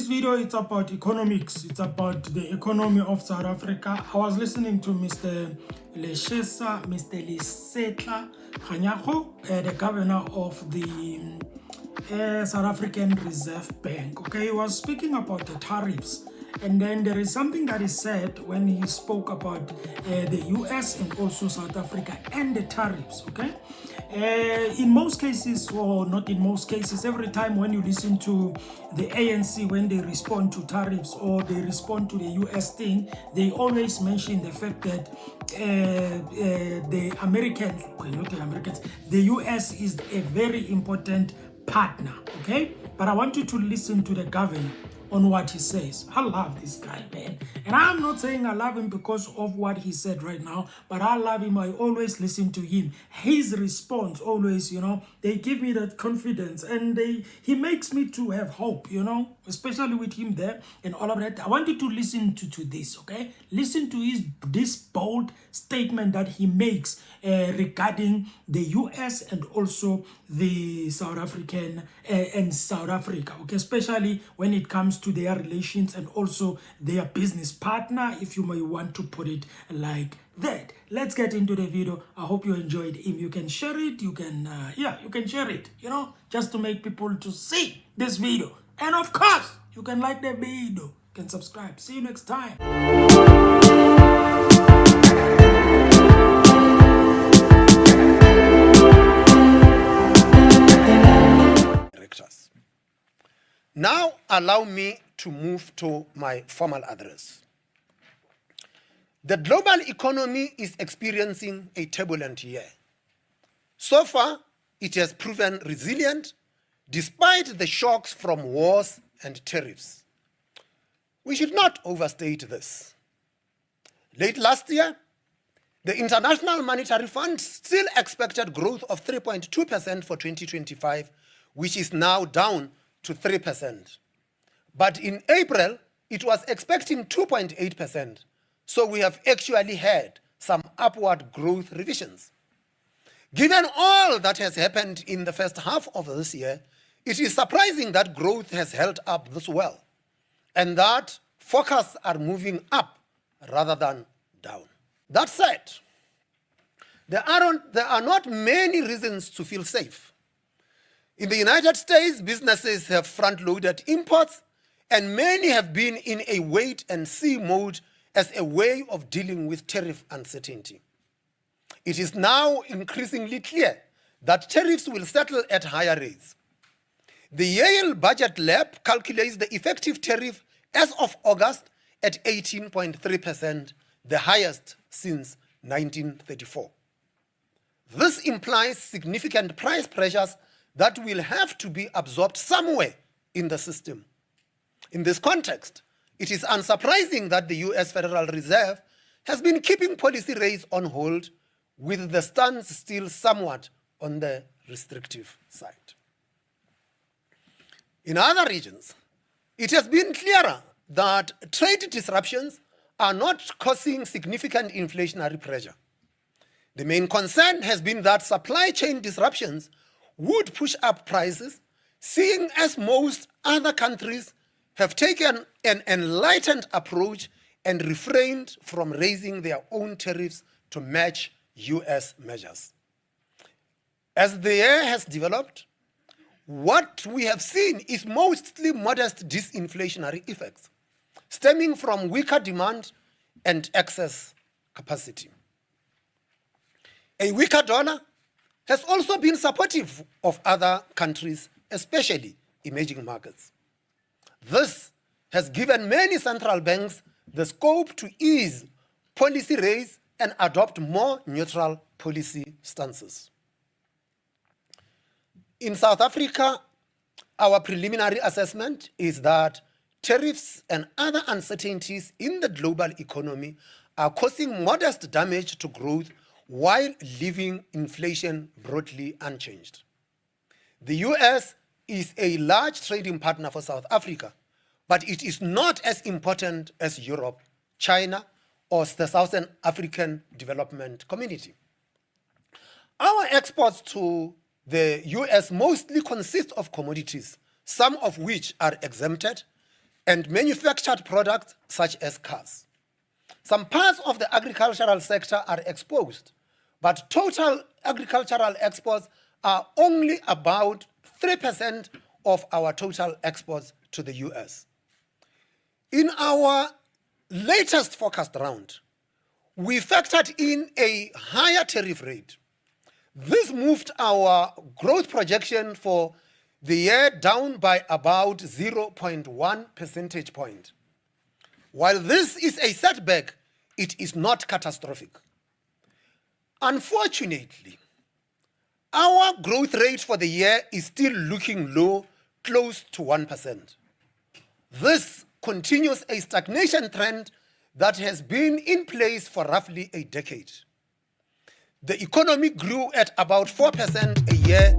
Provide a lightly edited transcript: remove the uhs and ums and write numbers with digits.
video, it's about economics. It's about the economy of South Africa. I was listening to Mr. Lesetja Kganyago, the governor of the South African Reserve Bank. Okay, he was speaking about the tariffs. And then there is something that he said when he spoke about the US and also South Africa and the tariffs, okay? In most cases, or not in most cases, every time when you listen to the ANC, when they respond to tariffs or they respond to the US thing, they always mention the fact that the Americans, well, not the Americans, the US is a very important partner, okay? But I want you to listen to the governor on what he says. I love this guy, man. And I'm not saying I love him because of what he said right now, but I love him. I always listen to him. His response always, they give me that confidence, and he makes me to have hope, especially with him there and all of that. I want you to listen to this, okay? Listen to this bold statement that he makes regarding the US and also the South African and South Africa, okay? Especially when it comes to their relations and also their business partner, if you may want to put it like that. Let's get into the video. I hope you enjoyed him. You can share it. You can, you can share it, just to make people to see this video. And of course, you can like the video. You can subscribe. See you next time. Now allow me to move to my formal address. The global economy is experiencing a turbulent year. So far, it has proven resilient despite the shocks from wars and tariffs. We should not overstate this. Late last year, the International Monetary Fund still expected growth of 3.2% for 2025, which is now down to 3%. But in April, it was expecting 2.8%. So we have actually had some upward growth revisions. Given all that has happened in the first half of this year, it is surprising that growth has held up this well, and that forecasts are moving up rather than down. That said, there are not many reasons to feel safe. In the United States, businesses have front-loaded imports, and many have been in a wait-and-see mode as a way of dealing with tariff uncertainty. It is now increasingly clear that tariffs will settle at higher rates. The Yale Budget Lab calculates the effective tariff as of August at 18.3%, the highest since 1934. This implies significant price pressures that will have to be absorbed somewhere in the system. In this context, it is unsurprising that the US Federal Reserve has been keeping policy rates on hold, with the stance still somewhat on the restrictive side. In other regions, it has been clearer that trade disruptions are not causing significant inflationary pressure. The main concern has been that supply chain disruptions would push up prices, seeing as most other countries have taken an enlightened approach and refrained from raising their own tariffs to match US measures. As the year has developed, what we have seen is mostly modest disinflationary effects, stemming from weaker demand and excess capacity. A weaker dollar has also been supportive of other countries, especially emerging markets. This has given many central banks the scope to ease policy rates and adopt more neutral policy stances. In South Africa, our preliminary assessment is that tariffs and other uncertainties in the global economy are causing modest damage to growth while leaving inflation broadly unchanged. The US is a large trading partner for South Africa, but it is not as important as Europe, China, or the Southern African Development Community. Our exports to the US mostly consist of commodities, some of which are exempted, and manufactured products such as cars. Some parts of the agricultural sector are exposed, but total agricultural exports are only about 3% of our total exports to the US. In our latest forecast round, we factored in a higher tariff rate. This moved our growth projection for the year down by about 0.1 percentage point. While this is a setback, it is not catastrophic. Unfortunately, our growth rate for the year is still looking low, close to 1%. This continues a stagnation trend that has been in place for roughly a decade. The economy grew at about 4% a year